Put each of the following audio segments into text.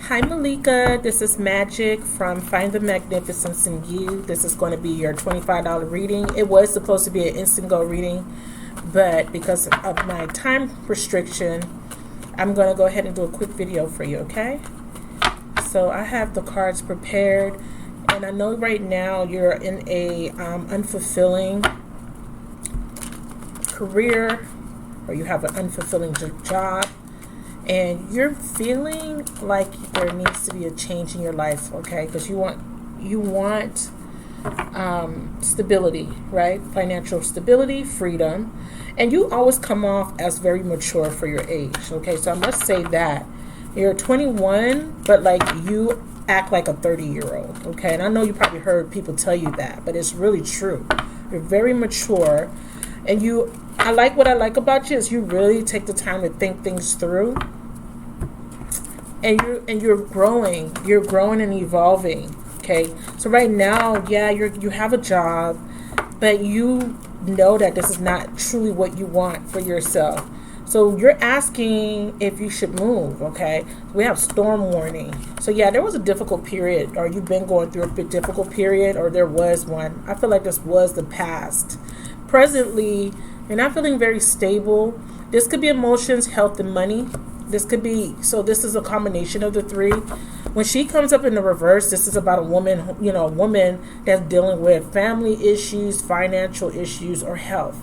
Hi Malika, this is Magic from Find the Magnificence in You. This is going to be your $25 reading. It was supposed to be an instant go reading, but because of my time restriction, I'm going to go ahead and do a quick video for you, okay? So I have the cards prepared, and I know right now you're in a unfulfilling career, or you have an unfulfilling job, and you're feeling like there needs to be a change in your life, okay? Because you want stability, right? Financial stability, freedom, and you always come off as very mature for your age, okay? So I must say that you're 21, but like you act like a 30-year-old, okay? And I know you probably heard people tell you that, but it's really true. You're very mature, and what I like about you is you really take the time to think things through, and you're growing and evolving. Okay, so right now, yeah, you have a job, but you know that this is not truly what you want for yourself. So you're asking if you should move. Okay, we have storm warning. So yeah, there was a difficult period, or you've been going through a bit difficult period, or there was one. I feel like this was the past. Presently, you're not feeling very stable. This could be emotions, health, and money. This is a combination of the three. When she comes up in the reverse, this is about a woman, a woman that's dealing with family issues, financial issues, or health.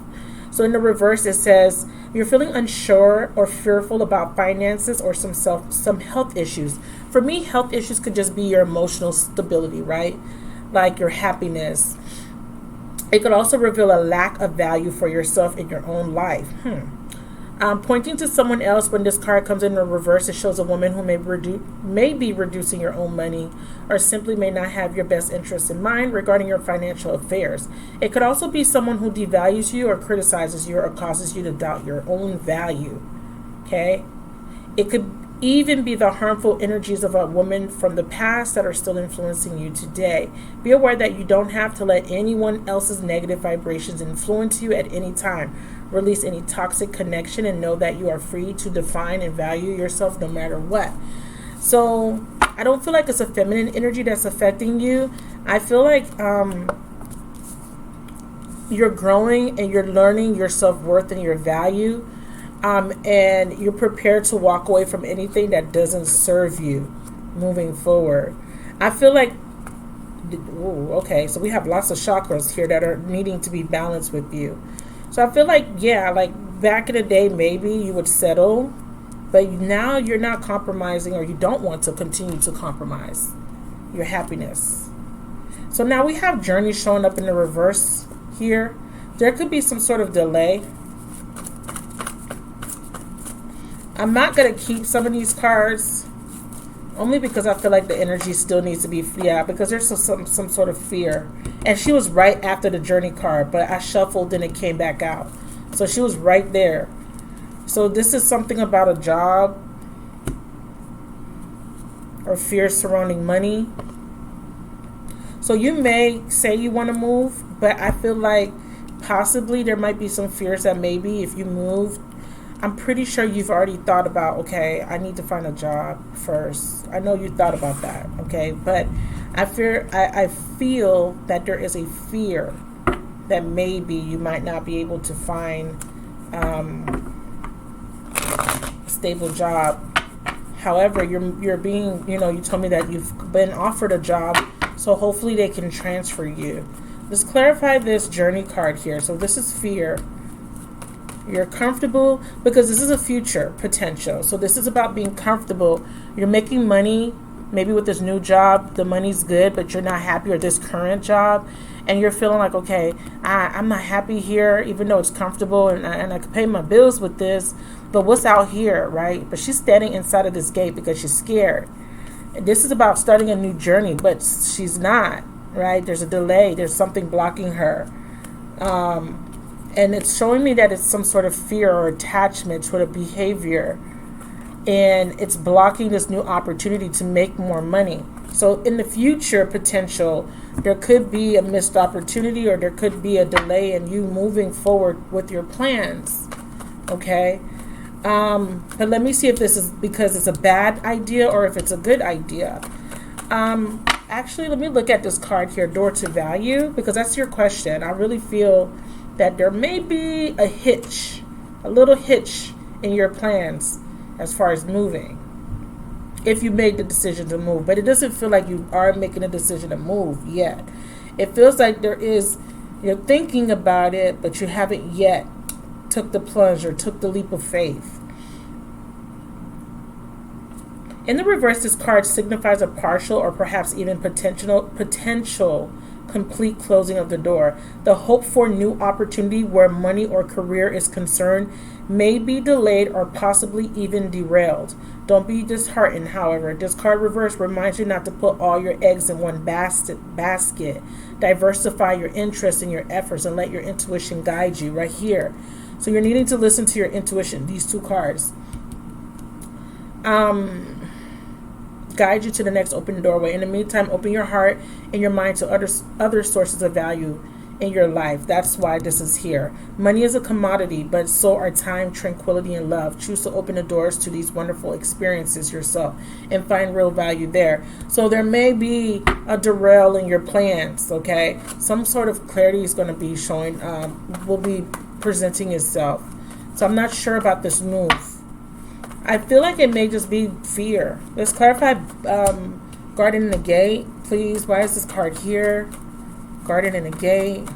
So in the reverse, it says you're feeling unsure or fearful about finances or some health issues. For me, health issues could just be your emotional stability, right? Like your happiness. It could also reveal a lack of value for yourself in your own life. Pointing to someone else, when this card comes in the reverse, it shows a woman who may be reducing your own money, or simply may not have your best interests in mind regarding your financial affairs. It could also be someone who devalues you or criticizes you or causes you to doubt your own value. Okay? It could even be the harmful energies of a woman from the past that are still influencing you today. Be aware that you don't have to let anyone else's negative vibrations influence you at any time. Release any toxic connection and know that you are free to define and value yourself no matter what. So I don't feel like it's a feminine energy that's affecting you. I feel like you're growing and you're learning your self-worth and your value. And you're prepared to walk away from anything that doesn't serve you moving forward. I feel like, okay, so we have lots of chakras here that are needing to be balanced with you. So I feel like, yeah, like back in the day, maybe you would settle, but now you're not compromising, or you don't want to continue to compromise your happiness. So now we have journey showing up in the reverse here. There could be some sort of delay. I'm not going to keep some of these cards, only because I feel like the energy still needs to be, because there's some sort of fear. And she was right after the journey card, but I shuffled and it came back out. So she was right there. So this is something about a job or fear surrounding money. So you may say you want to move, but I feel like possibly there might be some fears that maybe if you move, I'm pretty sure you've already thought about, okay, I need to find a job first. I know you thought about that, okay? But I feel that there is a fear that maybe you might not be able to find a stable job. However, you're being, you told me that you've been offered a job, so hopefully they can transfer you. Let's clarify this journey card here. So this is fear. You're comfortable because this is a future potential. So this is about being comfortable. You're making money, maybe with this new job, the money's good, but you're not happy with this current job. And you're feeling like, okay, I'm not happy here, even though it's comfortable and I can pay my bills with this. But what's out here, right? But she's standing inside of this gate because she's scared. This is about starting a new journey, but she's not, right? There's a delay. There's something blocking her. And it's showing me that it's some sort of fear or attachment to a behavior. And it's blocking this new opportunity to make more money. So in the future potential, there could be a missed opportunity, or there could be a delay in you moving forward with your plans. Okay? But let me see if this is because it's a bad idea or if it's a good idea. Actually, let me look at this card here, door to value, because that's your question. I really feel that there may be a hitch, a little hitch in your plans as far as moving. If you made the decision to move, but it doesn't feel like you are making a decision to move yet. It feels like there is, you're thinking about it, but you haven't yet took the plunge or took the leap of faith. In the reverse, this card signifies a partial or perhaps even potential complete closing of the door. The hope for new opportunity where money or career is concerned may be delayed or possibly even derailed. Don't be disheartened, however. This card reverse reminds you not to put all your eggs in one basket. Diversify your interests and your efforts and let your intuition guide you right here. So you're needing to listen to your intuition, these two cards. Guide you to the next open doorway. In the meantime, open your heart and your mind to other sources of value in your life. That's why this is here. Money is a commodity, but so are time, tranquility, and love. Choose to open the doors to these wonderful experiences yourself and find real value there. So there may be a derail in your plans, okay? Some sort of clarity is going to be showing, will be presenting itself. So I'm not sure about this move. I feel like it may just be fear. Let's clarify guardian in the gate, please. Why is this card here? Guardian in the gate.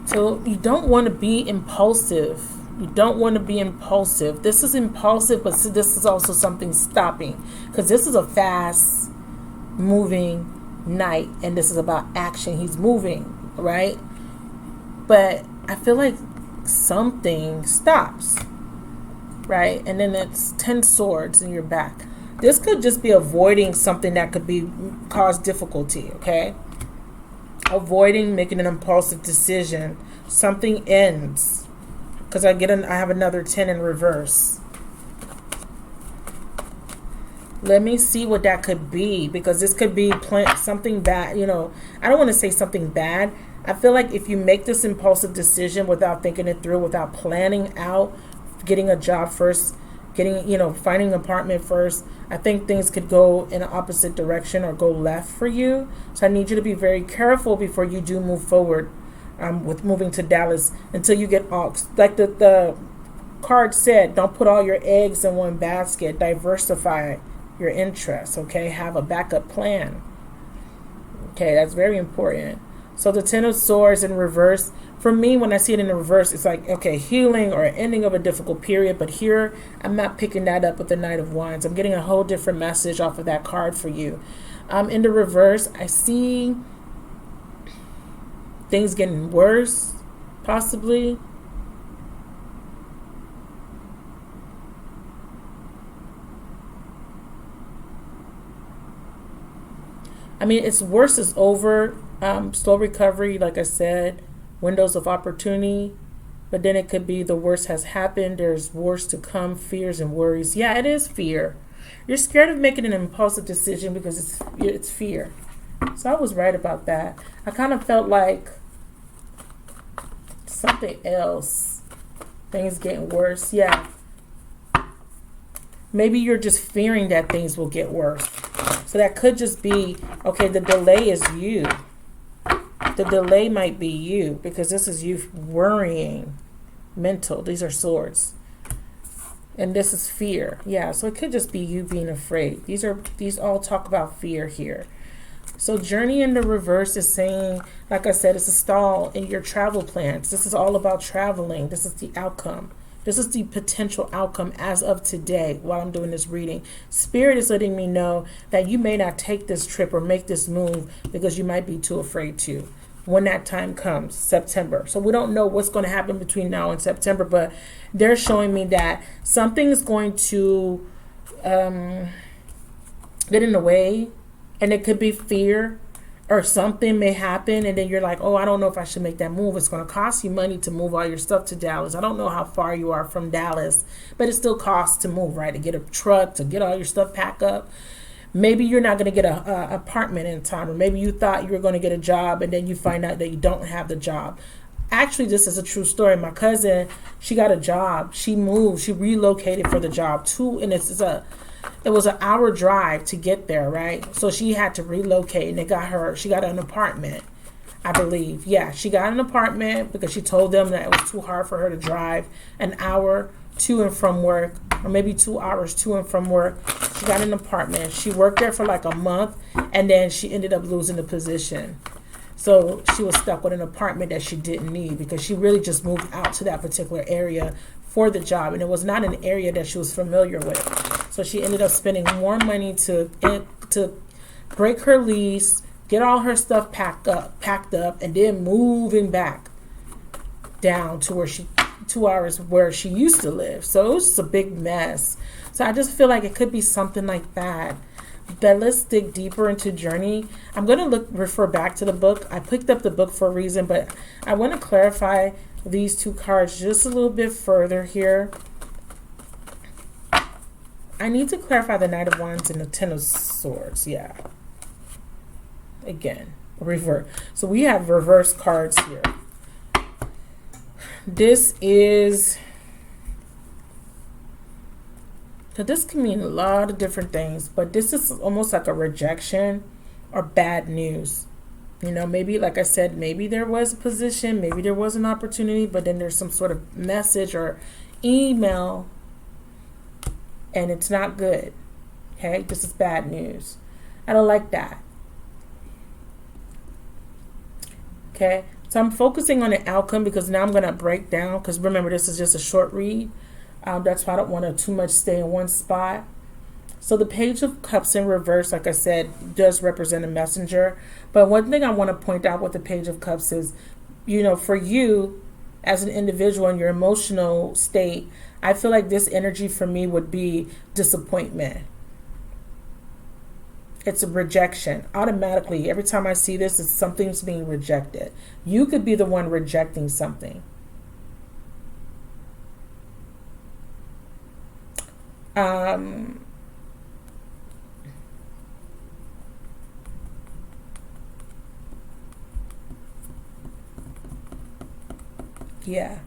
So you don't want to be impulsive. You don't want to be impulsive. This is impulsive, but this is also something stopping. Because this is a fast moving knight. And this is about action. He's moving, right? But I feel like something stops, right? And then it's 10 swords in your back. This could just be avoiding something that could cause difficulty, okay? Avoiding making an impulsive decision. Something ends. Because I have another 10 in reverse. Let me see what that could be, because this could be something bad. You know, I don't want to say something bad. I feel like if you make this impulsive decision without thinking it through, without planning out, getting a job first, finding an apartment first, I think things could go in an opposite direction or go left for you. So I need you to be very careful before you do move forward. With moving to Dallas until you get all, like the card said, don't put all your eggs in one basket. Diversify your interests, okay? Have a backup plan. Okay, that's very important. So the 10 of Swords in reverse, for me, when I see it in the reverse, it's like, okay, healing or ending of a difficult period. But here, I'm not picking that up with the Knight of Wands. I'm getting a whole different message off of that card for you. In the reverse, I see things getting worse, possibly. I mean, it's worse is over. Slow recovery, like I said, windows of opportunity. But then it could be the worst has happened. There's worse to come, fears and worries. Yeah, it is fear. You're scared of making an impulsive decision because it's fear. So I was right about that. I kind of felt like something else. Things getting worse. Yeah. Maybe you're just fearing that things will get worse. So that could just be, okay, the delay is you. The delay might be you because this is you worrying. Mental. These are swords. And this is fear. Yeah, so it could just be you being afraid. These all talk about fear here. So journey in the reverse is saying, like I said, it's a stall in your travel plans. This is all about traveling. This is the outcome. This is the potential outcome as of today while I'm doing this reading. Spirit is letting me know that you may not take this trip or make this move because you might be too afraid to. When that time comes, September. So we don't know what's going to happen between now and September, but they're showing me that something is going to get in the way. And it could be fear. or something may happen, and then you're like, oh, I don't know if I should make that move. It's going to cost you money to move all your stuff to Dallas. I don't know how far you are from Dallas, but it still costs to move, right? To get a truck, to get all your stuff packed up. Maybe you're not going to get a apartment in time, or maybe you thought you were going to get a job, and then you find out that you don't have the job. Actually, this is a true story. My cousin, she got a job. She moved. She relocated for the job too, and it was an hour drive to get there, right? So she had to relocate, and she got an apartment, I believe. Yeah, she got an apartment because she told them that it was too hard for her to drive an hour to and from work, or maybe 2 hours to and from work. She got an apartment. She worked there for like a month, and then she ended up losing the position. So she was stuck with an apartment that she didn't need because she really just moved out to that particular area for the job, and it was not an area that she was familiar with. So she ended up spending more money to break her lease, get all her stuff packed up, and then moving back down to where 2 hours where she used to live. So it was just a big mess. So I just feel like it could be something like that. But let's dig deeper into Journey. I'm going to refer back to the book. I picked up the book for a reason, but I want to clarify these two cards just a little bit further here. I need to clarify the Knight of Wands and the Ten of Swords. Yeah. Again, reverse. So we have reverse cards here. This can mean a lot of different things, but this is almost like a rejection or bad news. You know, maybe, like I said, maybe there was a position, maybe there was an opportunity, but then there's some sort of message or email, and it's not good. Okay, this is bad news. I don't like that. Okay, so I'm focusing on the outcome because now I'm going to break down, because remember, this is just a short read. That's why I don't want to too much stay in one spot. So the Page of Cups in reverse, like I said, does represent a messenger. But one thing I want to point out with the Page of Cups is, you know, for you as an individual in your emotional state, I feel like this energy for me would be disappointment. It's a rejection. Automatically, every time I see this, it's something's being rejected. You could be the one rejecting something. Yeah.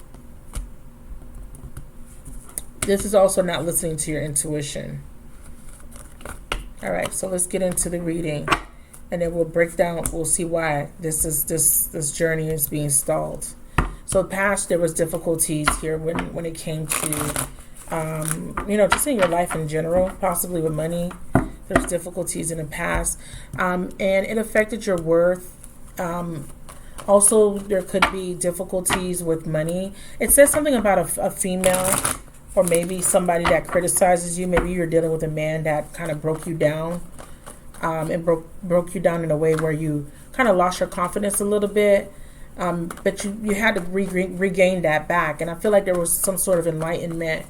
This is also not listening to your intuition. All right, so let's get into the reading, and then we'll break down. We'll see why this journey is being stalled. So past, there was difficulties here when it came to you know, just in your life in general, possibly with money. There's difficulties in the past, and it affected your worth. Also, there could be difficulties with money. It says something about a female, or maybe somebody that criticizes you. Maybe you're dealing with a man that kind of broke you down, and broke you down in a way where you kind of lost your confidence a little bit. But you had to regain that back. And I feel like there was some sort of enlightenment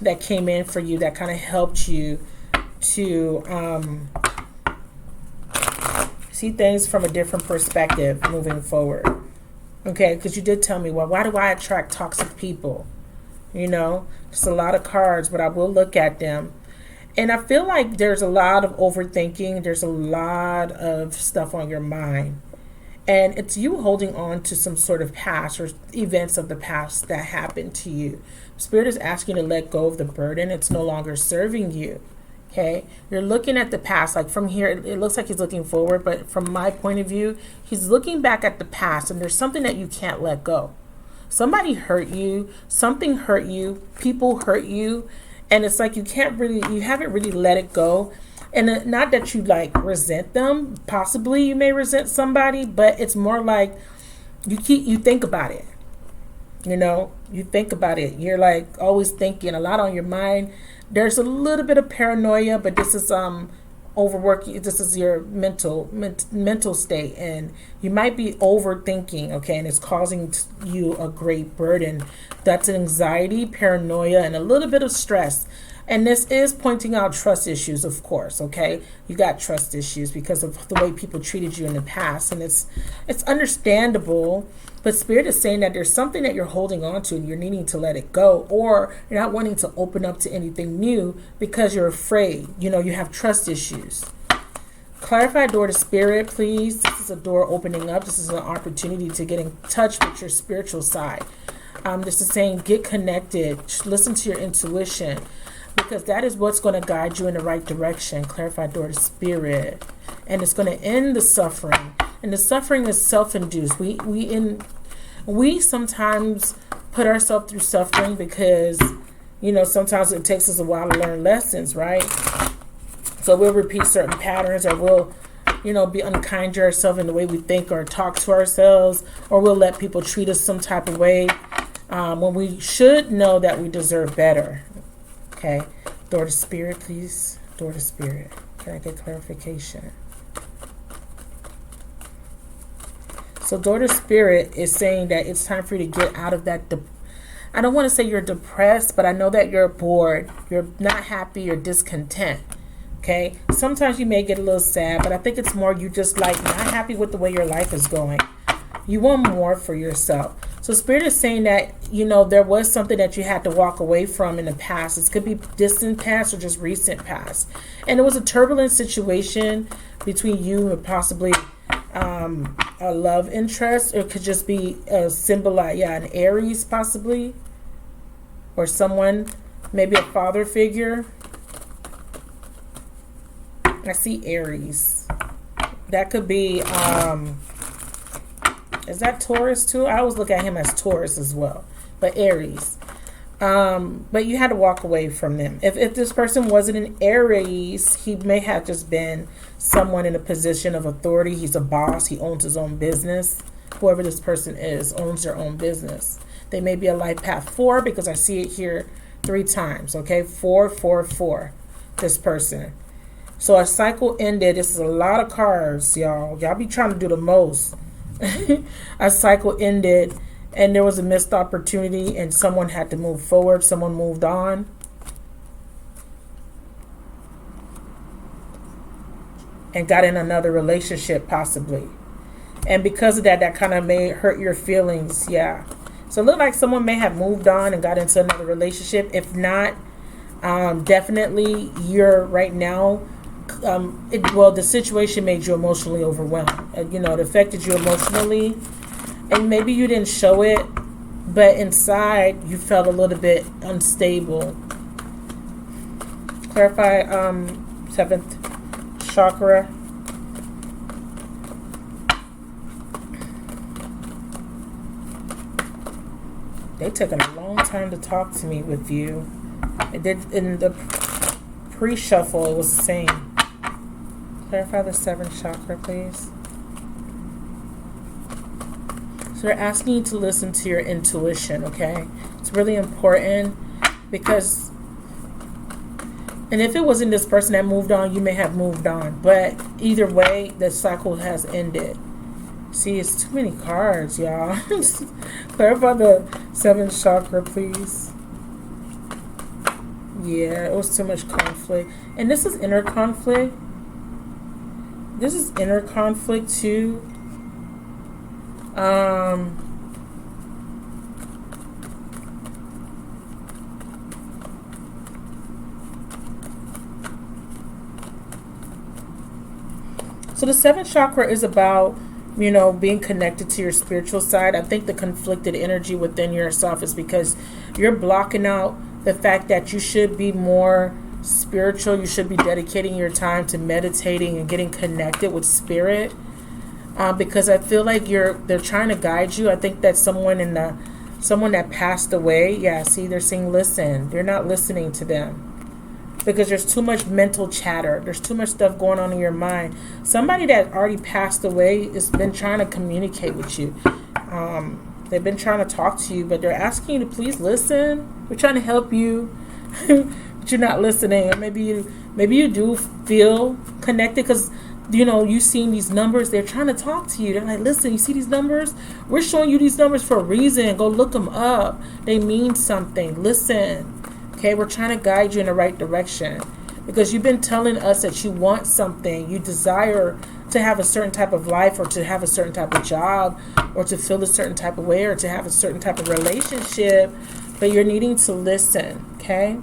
that came in for you that kind of helped you to see things from a different perspective moving forward. Okay, because you did tell me, well, why do I attract toxic people? You know, it's a lot of cards, but I will look at them. And I feel like there's a lot of overthinking. There's a lot of stuff on your mind. And it's you holding on to some sort of past or events of the past that happened to you. Spirit is asking you to let go of the burden. It's no longer serving you. Okay? You're looking at the past. Like from here, it looks like he's looking forward. But from my point of view, he's looking back at the past. And there's something that you can't let go. Somebody hurt you. Something hurt you. People hurt you. And it's like you haven't really let it go. And not that you like resent them. Possibly you may resent somebody, but it's more like you think about it. You know, you think about it. You're like always thinking, a lot on your mind. There's a little bit of paranoia, but this is overworking. This is your mental state, and you might be overthinking. Okay, and it's causing you a great burden. That's anxiety, paranoia, and a little bit of stress. And this is pointing out trust issues, of course, okay? You got trust issues because of the way people treated you in the past. And it's understandable, but Spirit is saying that there's something that you're holding on to and you're needing to let it go, or you're not wanting to open up to anything new because you're afraid. You know, you have trust issues. Clarify door to Spirit, please. This is a door opening up. This is an opportunity to get in touch with your spiritual side. This is saying get connected. Listen to your intuition, because that is what's going to guide you in the right direction. Clarify door to Spirit. And it's going to end the suffering. And the suffering is self-induced. We sometimes put ourselves through suffering because, you know, sometimes it takes us a while to learn lessons, right? So we'll repeat certain patterns, or we'll, you know, be unkind to ourselves in the way we think or talk to ourselves, or we'll let people treat us some type of way when we should know that we deserve better. Okay, door to Spirit, please. Door to Spirit. Can I get clarification? So door to Spirit is saying that it's time for you to get out of that. I don't want to say you're depressed, but I know that you're bored. You're not happy. You're discontent. Okay, sometimes you may get a little sad, but I think it's more you just like not happy with the way your life is going. You want more for yourself. So Spirit is saying that, you know, there was something that you had to walk away from in the past. It could be distant past or just recent past. And it was a turbulent situation between you and possibly a love interest. It could just be a symbol, an Aries possibly. Or someone, maybe a father figure. I see Aries. That could be, is that Taurus too? I always look at him as Taurus as well. But Aries. But you had to walk away from them. If this person wasn't an Aries, he may have just been someone in a position of authority. He's a boss. He owns his own business. Whoever this person is owns their own business. They may be a life path 4 because I see it here 3 times. Okay, 4, 4, 4. This person. So a cycle ended. This is a lot of cards, y'all. Y'all be trying to do the most. A cycle ended, and there was a missed opportunity, and someone had to move forward. Someone moved on. And got in another relationship, possibly. And because of that, that kind of may hurt your feelings. Yeah. So it looked like someone may have moved on and got into another relationship. If not, definitely you're right now. The situation made you emotionally overwhelmed. It affected you emotionally, and maybe you didn't show it, but inside you felt a little bit unstable. Clarify 7th chakra. They taking a long time to talk to me with you. It did in the pre-shuffle. It was the same. Clarify the 7th chakra, please. So they're asking you to listen to your intuition, okay? It's really important because, and if it wasn't this person that moved on, you may have moved on. But either way, the cycle has ended. See, it's too many cards, y'all. Clarify the 7th chakra, please. Yeah, it was too much conflict. And this is inner conflict. This is inner conflict too. So the 7th chakra is about, being connected to your spiritual side. I think the conflicted energy within yourself is because you're blocking out the fact that you should be more spiritual. You should be dedicating your time to meditating and getting connected with spirit, because I feel like they're trying to guide you. I think that someone that passed away, they're saying listen. They're not listening to them because there's too much mental chatter. There's too much stuff going on in your mind. Somebody that already passed away has been trying to communicate with you. They've been trying to talk to you, but they're asking you to please listen. We're trying to help you. But you're not listening, or maybe you do feel connected because you've seen these numbers. They're trying to talk to you. They're like, listen, you see these numbers? We're showing you these numbers for a reason. Go look them up. They mean something. Listen. Okay, we're trying to guide you in the right direction because you've been telling us that you want something, you desire to have a certain type of life, or to have a certain type of job, or to feel a certain type of way, or to have a certain type of relationship, but you're needing to listen. Okay,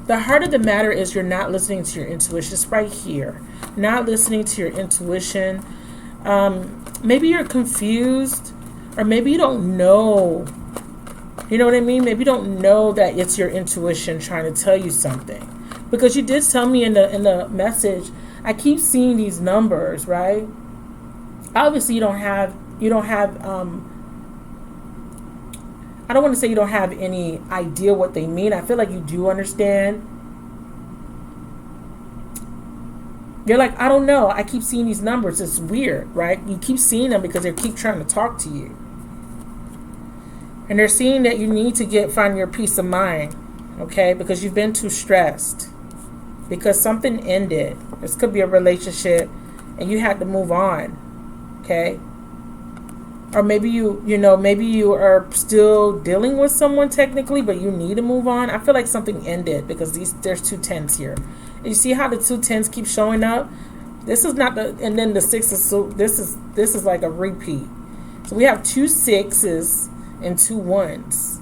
the heart of the matter is you're not listening to your intuition. It's right here. Not listening to your intuition. Maybe you're confused, or maybe you don't know. You know what I mean? Maybe you don't know that it's your intuition trying to tell you something. Because you did tell me in the message, I keep seeing these numbers, right? Obviously you don't have I don't want to say you don't have any idea what they mean. I feel like you do understand. You're like, I don't know. I keep seeing these numbers. It's weird, right? You keep seeing them because they keep trying to talk to you. And they're seeing that you need to find your peace of mind, okay? Because you've been too stressed. Because something ended. This could be a relationship and you had to move on, okay? Or maybe maybe you are still dealing with someone technically, but you need to move on. I feel like something ended because there's 2 10s here. You see how the 2 10s keep showing up? This is not and then the 6 is, so this is like a repeat. So we have 2 6s and 2 1s.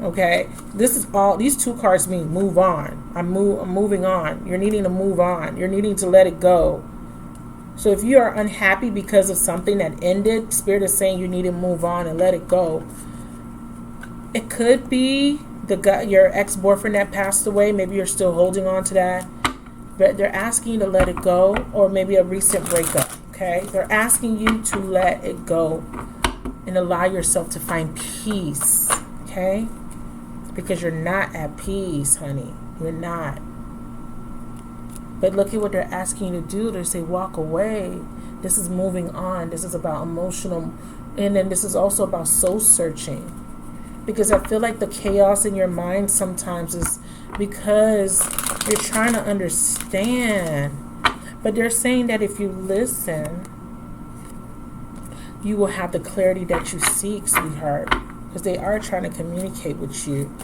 Okay, these 2 cards mean move on. I'm moving on. You're needing to move on. You're needing to let it go. So if you are unhappy because of something that ended, Spirit is saying you need to move on and let it go. It could be your ex-boyfriend that passed away. Maybe you're still holding on to that. But they're asking you to let it go, or maybe a recent breakup. Okay, they're asking you to let it go and allow yourself to find peace. Okay, because you're not at peace, honey. You're not. But look at what they're asking you to do. They say walk away. This is moving on. This is about emotional, and then this is also about soul searching. Because I feel like the chaos in your mind sometimes is because you're trying to understand. But they're saying that if you listen, you will have the clarity that you seek, sweetheart. Because they are trying to communicate with you.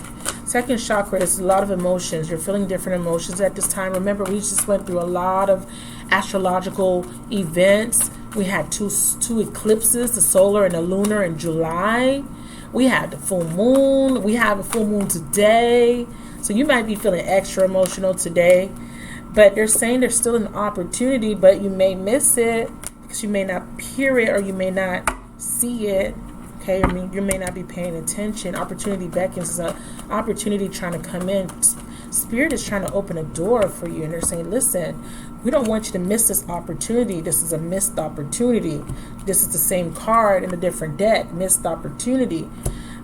Second chakra is a lot of emotions. You're feeling different emotions at this time. Remember, we just went through a lot of astrological events. We had two eclipses, the solar and the lunar in July. We had the full moon. We have a full moon today. So you might be feeling extra emotional today. But they're saying there's still an opportunity, but you may miss it because you may not hear it or you may not see it. Okay, I mean, you may not be paying attention. Opportunity beckons is an opportunity trying to come in. Spirit is trying to open a door for you. And they're saying, listen, we don't want you to miss this opportunity. This is a missed opportunity. This is the same card in a different deck. Missed opportunity.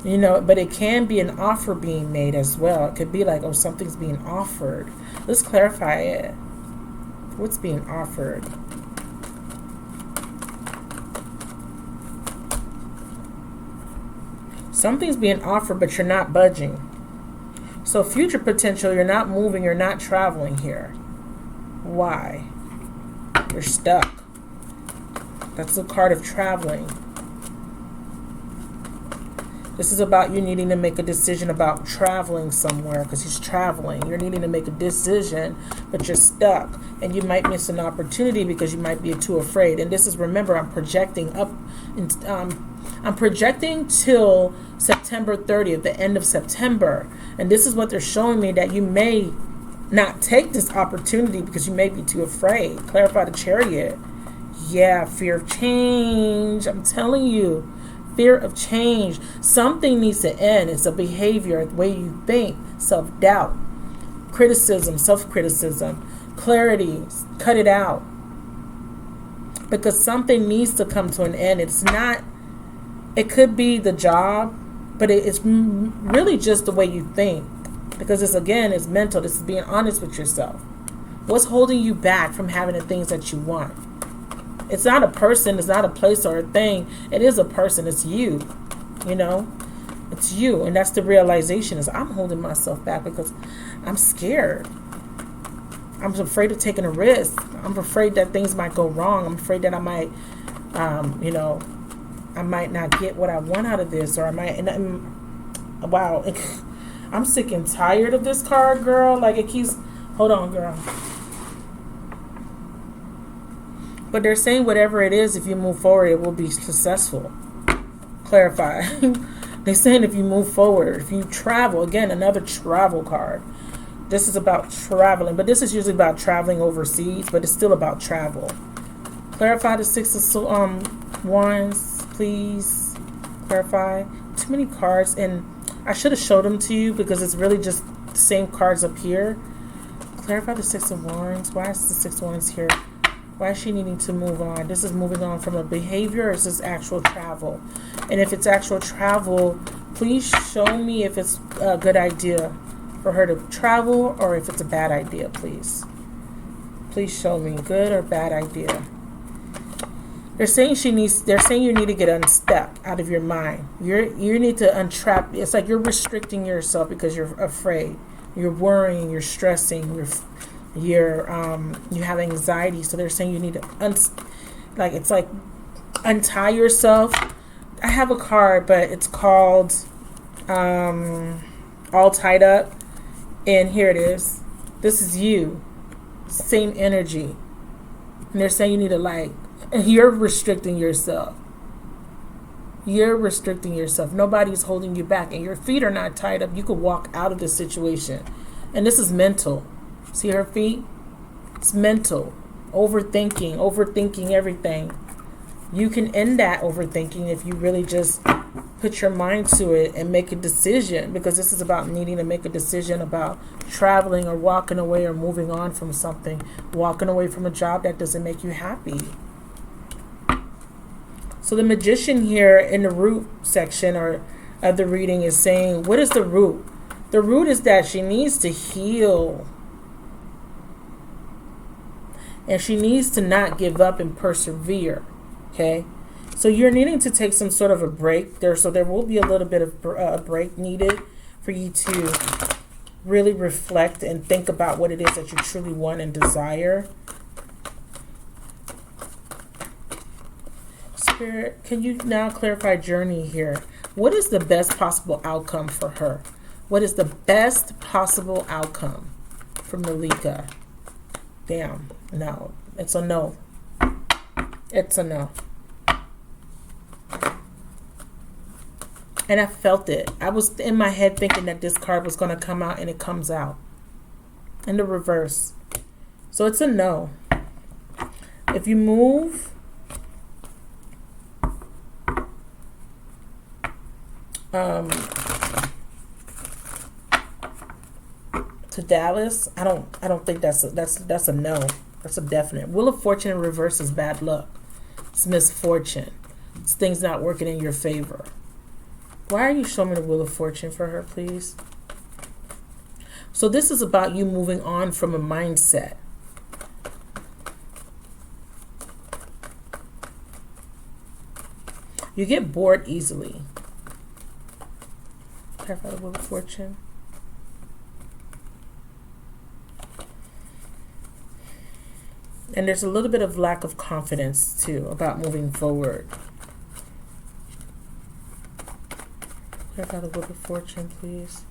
You know, but it can be an offer being made as well. It could be like, oh, something's being offered. Let's clarify it. What's being offered? Something's being offered, but you're not budging. So future potential, you're not moving, you're not traveling here. Why? You're stuck. That's the card of traveling. This is about you needing to make a decision about traveling somewhere because he's traveling. You're needing to make a decision, but you're stuck. And you might miss an opportunity because you might be too afraid. And this is, remember, I'm projecting up. I'm projecting till September 30th, the end of September. And this is what they're showing me, that you may not take this opportunity because you may be too afraid. Clarify the Chariot. Yeah, fear of change. I'm telling you. Fear of change. Something needs to end. It's a behavior, the way you think, self-doubt, criticism, self-criticism, clarity. Cut it out. Because something needs to come to an end. It's not, it could be the job, but it's really just the way you think. Because this, again, is mental. This is being honest with yourself. What's holding you back from having the things that you want? It's not a person, it's not a place or a thing. It is a person, it's you. You know? It's you. And that's the realization, is I'm holding myself back because I'm scared. I'm afraid of taking a risk. I'm afraid that things might go wrong. I'm afraid that I might, I might not get what I want out of this, or I might, wow, I'm sick and tired of this card, girl. Like, it keeps... Hold on, girl. But they're saying whatever it is, if you move forward, it will be successful. Clarify. They're saying if you move forward, if you travel, again, another travel card. This is about traveling, but this is usually about traveling overseas, but it's still about travel. Clarify the Six of Wands, please. Clarify. Too many cards, and I should have showed them to you because it's really just the same cards up here. Clarify the Six of Wands. Why is the Six of Wands here? Why is she needing to move on? This is moving on from a behavior, or is this actual travel? And if it's actual travel, please show me if it's a good idea for her to travel or if it's a bad idea, please. Please show me good or bad idea. They're saying you need to get unstuck out of your mind. You need to untrap. It's like you're restricting yourself because you're afraid. You're worrying, you're stressing, you have anxiety. So they're saying you need to untie yourself. I have a card, but it's called All Tied Up, and here it is. This is you, same energy, and they're saying you need to you're restricting yourself. You're restricting yourself. Nobody's holding you back, and your feet are not tied up. You could walk out of this situation, and this is mental. See her feet? It's mental. Overthinking everything. You can end that overthinking if you really just put your mind to it and make a decision, because this is about needing to make a decision about traveling or walking away or moving on from something, walking away from a job that doesn't make you happy. So the Magician here in the root section or of the reading is saying, what is the root? The root is that she needs to heal. And she needs to not give up and persevere. Okay? So you're needing to take some sort of a break there. So there will be a little bit of a break needed for you to really reflect and think about what it is that you truly want and desire. Spirit, can you now clarify journey here? What is the best possible outcome for her? What is the best possible outcome for Malikka? Damn, no. It's a no. It's a no. And I felt it. I was in my head thinking that this card was going to come out, and it comes out in the reverse. So it's a no. If you move to Dallas, I don't think that's a no. That's a definite. Wheel of Fortune in reverse is bad luck. It's misfortune. It's things not working in your favor. Why are you showing me the Wheel of Fortune for her, please? So this is about you moving on from a mindset. You get bored easily. Clarify the Wheel of Fortune. And there's a little bit of lack of confidence, too, about moving forward. Clarify the Wheel of Fortune, please.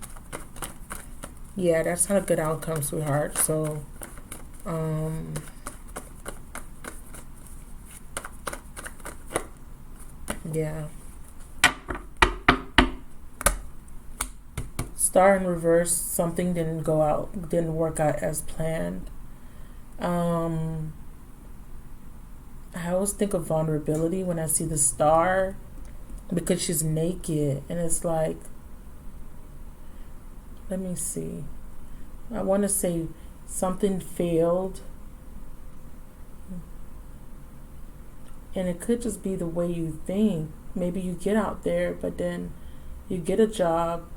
Yeah, that's not a good outcome, sweetheart. So, yeah. Star in reverse, something didn't work out as planned. I always think of vulnerability when I see the star, because she's naked, and it's like, let me see. I want to say something failed, and it could just be the way you think. Maybe you get out there, but then you get a job,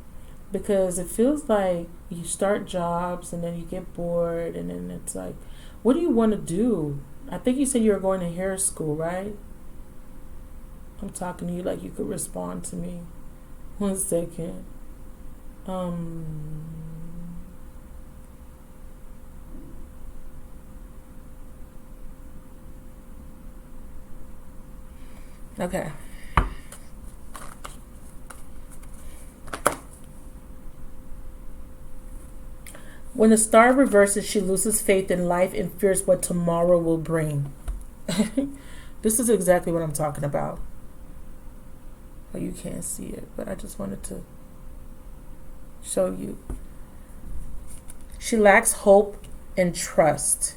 because it feels like you start jobs and then you get bored, and then it's like, what do you want to do? I think you said you were going to hair school, right? I'm talking to you like you could respond to me. 1 second. Okay. When the star reverses, she loses faith in life and fears what tomorrow will bring. This is exactly what I'm talking about. Well, you can't see it, but I just wanted to show you. She lacks hope and trust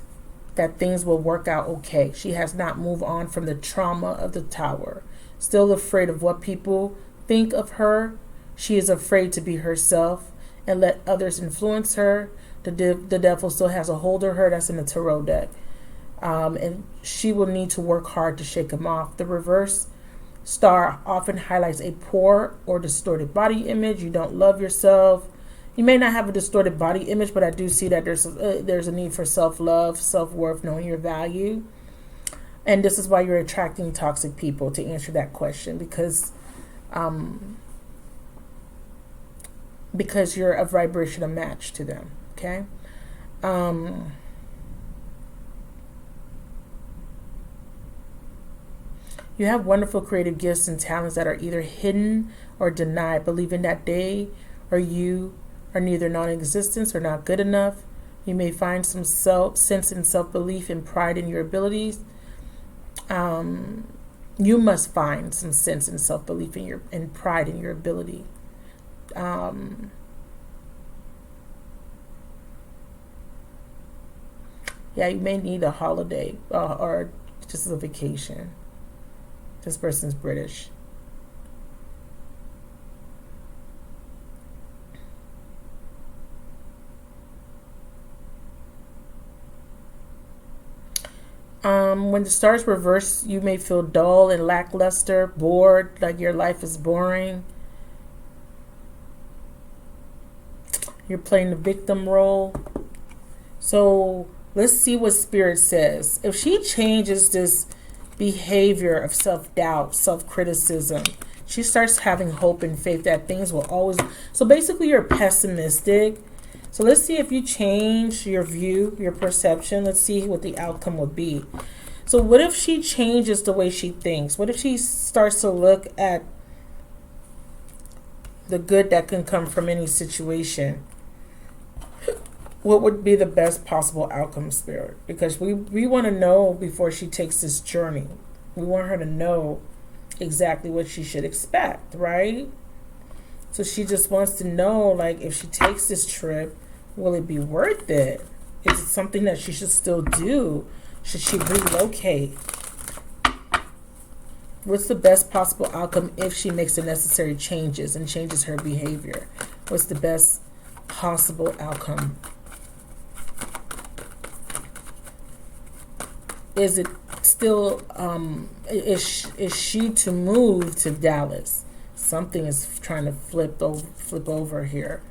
that things will work out okay. She has not moved on from the trauma of the tower. Still afraid of what people think of her. She is afraid to be herself and let others influence her. The devil still has a hold of her. That's in the tarot deck. And she will need to work hard to shake him off. The reverse star often highlights a poor or distorted body image. You don't love yourself. You may not have a distorted body image, but I do see that there's a need for self-love, self-worth, knowing your value. And this is why you're attracting toxic people, to answer that question, because you're a vibrational match to them, okay? You have wonderful creative gifts and talents that are either hidden or denied, believing that they or you are neither non-existent or not good enough. You may find some sense in self-belief and pride in your abilities. You must find some sense in self-belief and pride in your ability. Yeah, you may need a holiday or just a vacation. This person's British. When the stars reverse, you may feel dull and lackluster, bored, like your life is boring. You're playing the victim role. So let's see what Spirit says. If she changes this behavior of self-doubt, self-criticism, she starts having hope and faith that things will always... So basically you're pessimistic. So let's see if you change your view, your perception. Let's see what the outcome would be. So what if she changes the way she thinks? What if she starts to look at the good that can come from any situation? What would be the best possible outcome, Spirit? Because we want to know before she takes this journey. We want her to know exactly what she should expect, right? So she just wants to know, like, if she takes this trip, will it be worth it? Is it something that she should still do? Should she relocate? What's the best possible outcome if she makes the necessary changes and changes her behavior? What's the best possible outcome? Is it still, is she to move to Dallas? Something is trying to flip over here.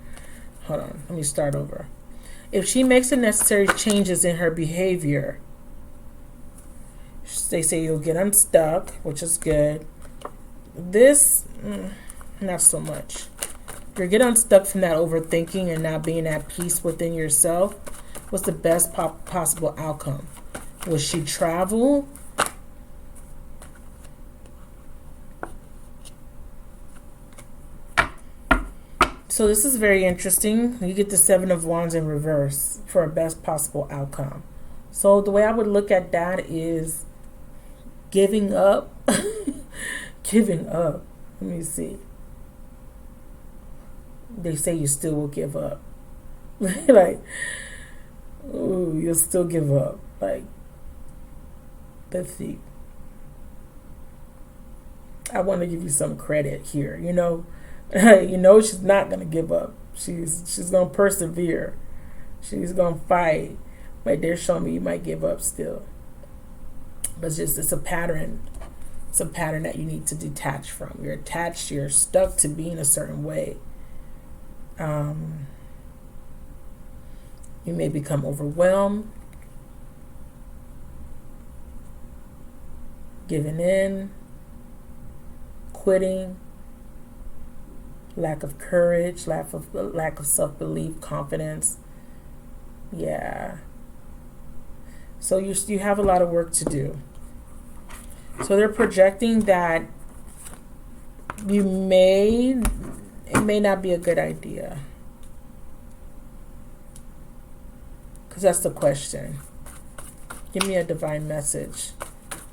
Hold on, let me start over. If she makes the necessary changes in her behavior, they say you'll get unstuck, which is good. This, not so much. You're getting unstuck from that overthinking and not being at peace within yourself. What's the best possible outcome? Will she travel? So this is very interesting. You get the Seven of Wands in reverse for a best possible outcome. So the way I would look at that is giving up. Giving up. Let me see. They say you still will give up. Like, ooh, you'll still give up. Like, let's see. I want to give you some credit here, you know. She's not going to give up. She's going to persevere. She's going to fight. But they're showing me you might give up still. But it's a pattern. It's a pattern that you need to detach from. You're attached. You're stuck to being a certain way. You may become overwhelmed. Giving in. Quitting. Lack of courage, lack of self-belief, confidence. Yeah. So you have a lot of work to do. So they're projecting that it may not be a good idea. Because that's the question. Give me a divine message.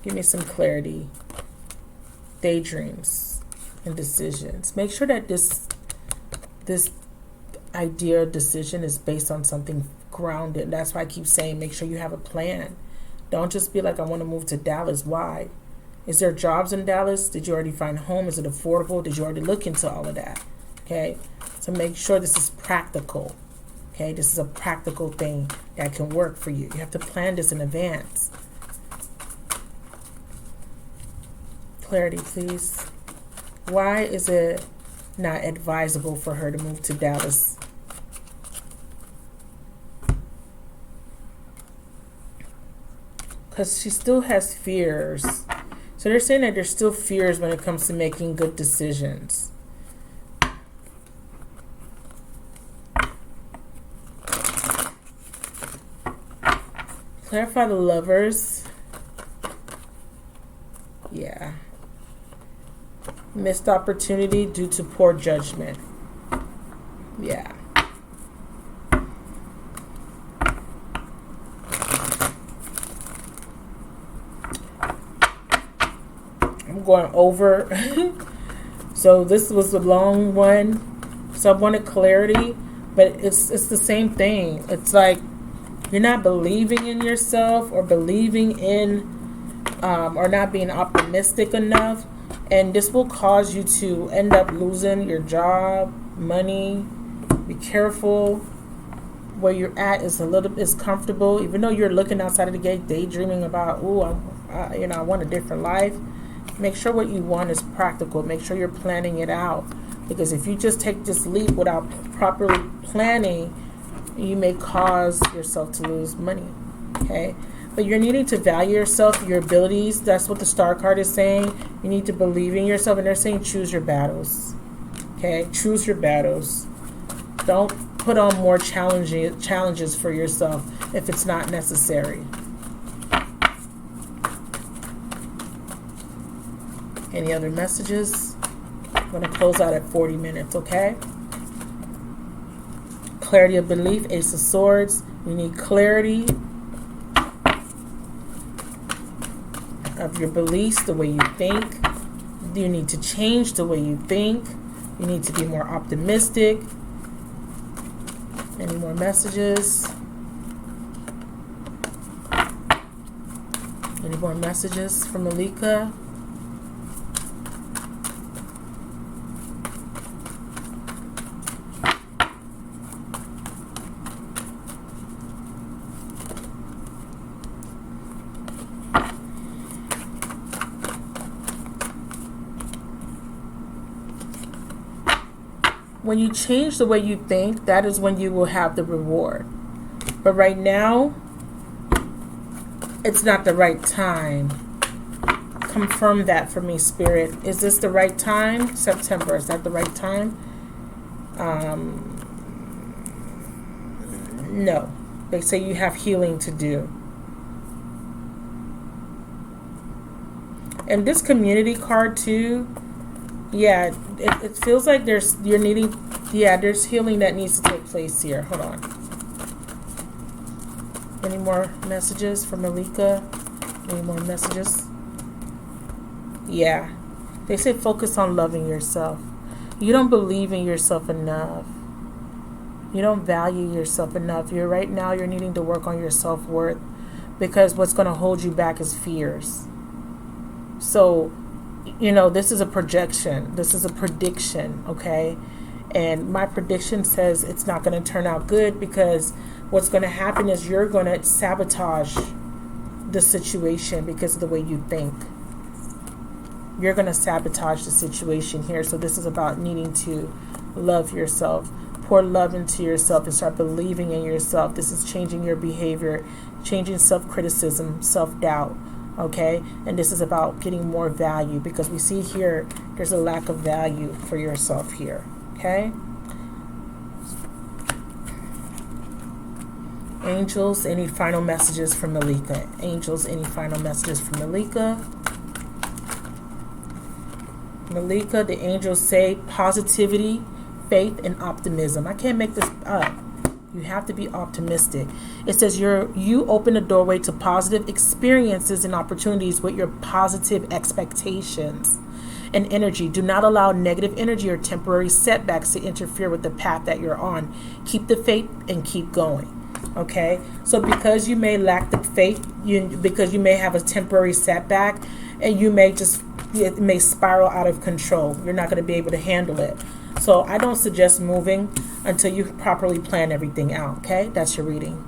Give me some clarity. Daydreams and decisions. Make sure that this idea or decision is based on something grounded. That's why I keep saying make sure you have a plan. Don't just be like, I want to move to Dallas. Why? Is there jobs in Dallas? Did you already find a home? Is it affordable? Did you already look into all of that? Okay, so make sure this is practical. Okay, this is a practical thing that can work for you. You have to plan this in advance. Clarity, please. Why is it not advisable for her to move to Dallas? Because she still has fears. So they're saying that there's still fears when it comes to making good decisions. Clarify the Lovers. Yeah. Missed opportunity due to poor judgment. Yeah. I'm going over. So this was a long one. So I wanted clarity, but it's the same thing. It's like you're not believing in yourself or believing in or not being optimistic enough. And this will cause you to end up losing your job, money. Be careful. Where you're at is comfortable. Even though you're looking outside of the gate, daydreaming about, I want a different life. Make sure what you want is practical. Make sure you're planning it out. Because if you just take this leap without properly planning, you may cause yourself to lose money. Okay? But you're needing to value yourself, your abilities. That's what the Star card is saying. You need to believe in yourself. And they're saying choose your battles. Okay? Choose your battles. Don't put on more challenges for yourself if it's not necessary. Any other messages? I'm going to close out at 40 minutes, okay? Clarity of belief, Ace of Swords. We need clarity of your beliefs, the way you think. You need to change the way you think. You need to be more optimistic. Any more messages? Any more messages from Malikka? When you change the way you think, that is when you will have the reward. But right now, it's not the right time. Confirm that for me, Spirit. Is this the right time? September, is that the right time? No. They say you have healing to do. And this community card too, yeah, it feels like there's healing that needs to take place here. Hold on. Any more messages from Malikka? Any more messages? Yeah. They say focus on loving yourself. You don't believe in yourself enough. You don't value yourself enough. Right now you're needing to work on your self-worth because what's going to hold you back is fears. So, this is a projection. This is a prediction, okay? And my prediction says it's not going to turn out good because what's going to happen is you're going to sabotage the situation because of the way you think. You're going to sabotage the situation here. So this is about needing to love yourself. Pour love into yourself and start believing in yourself. This is changing your behavior, changing self-criticism, self-doubt. Okay, and this is about getting more value because we see here there's a lack of value for yourself here. Okay, angels, any final messages from Malikka? Angels, any final messages from Malikka? Malikka, the angels say positivity, faith, and optimism. I can't make this up. You have to be optimistic. It says you open a doorway to positive experiences and opportunities with your positive expectations and energy. Do not allow negative energy or temporary setbacks to interfere with the path that you're on. Keep the faith and keep going. Okay, so because you may lack the faith, because you may have a temporary setback, and it may spiral out of control. You're not going to be able to handle it. So I don't suggest moving until you properly plan everything out. Okay, that's your reading.